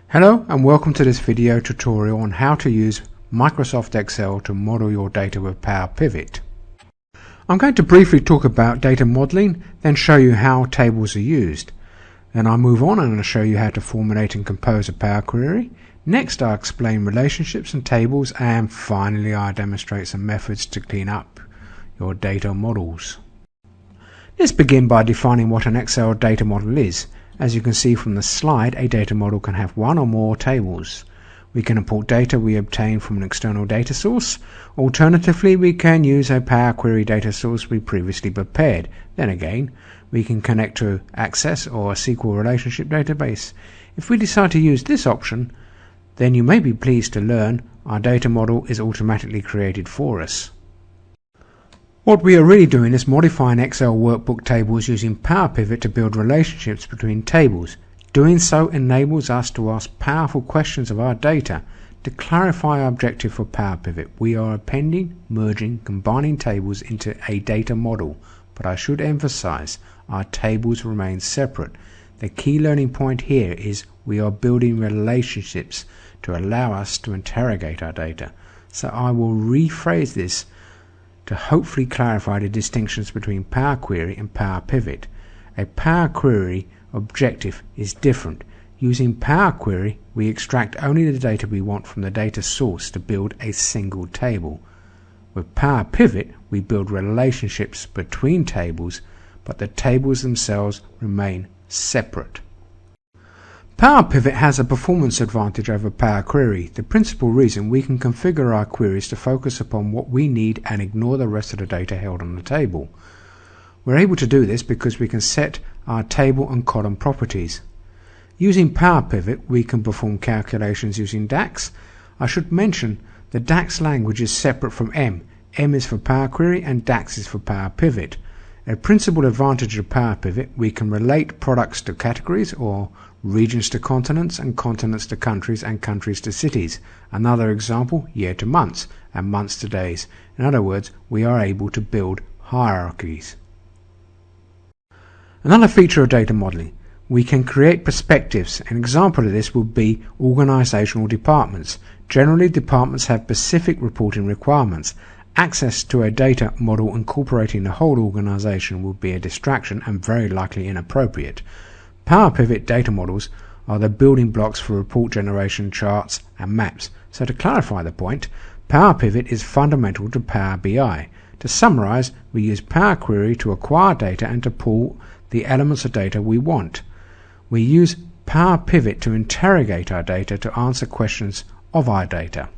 Hello and welcome to this video tutorial on how to use Microsoft Excel to model your data with PowerPivot. I'm going to briefly talk about data modeling, then show you how tables are used. Then I'll move on and I'll show you how to formulate and compose a Power Query. Next I'll explain relationships and tables, and finally I'll demonstrate some methods to clean up your data models. Let's begin by defining what an Excel data model is. As you can see from the slide, a data model can have one or more tables. We can import data we obtain from an external data source. Alternatively, we can use a Power Query data source we previously prepared. Then again, we can connect to Access or a SQL relationship database. If we decide to use this option, then you may be pleased to learn our data model is automatically created for us. What we are really doing is modifying Excel workbook tables using PowerPivot to build relationships between tables. Doing so enables us to ask powerful questions of our data. To clarify our objective for PowerPivot, we are appending, merging, combining tables into a data model. But I should emphasize, our tables remain separate. The key learning point here is we are building relationships to allow us to interrogate our data. So I will rephrase this to hopefully clarify the distinctions between Power Query and PowerPivot. A Power Query objective is different. Using Power Query, we extract only the data we want from the data source to build a single table. With PowerPivot, we build relationships between tables, but the tables themselves remain separate. PowerPivot has a performance advantage over Power Query. The principal reason we can configure our queries to focus upon what we need and ignore the rest of the data held on the table. We're able to do this because we can set our table and column properties. Using PowerPivot, we can perform calculations using DAX. I should mention the DAX language is separate from M. M is for Power Query and DAX is for PowerPivot. A principal advantage of PowerPivot, we can relate products to categories, or regions to continents, and continents to countries, and countries to cities. Another example, year to months, and months to days. In other words, we are able to build hierarchies. Another feature of data modeling, we can create perspectives. An example of this would be organizational departments. Generally, departments have specific reporting requirements. Access to a data model incorporating the whole organization would be a distraction and very likely inappropriate. PowerPivot data models are the building blocks for report generation, charts and maps. So to clarify the point, PowerPivot is fundamental to Power BI. To summarize, we use Power Query to acquire data and to pull the elements of data we want. We use PowerPivot to interrogate our data to answer questions of our data.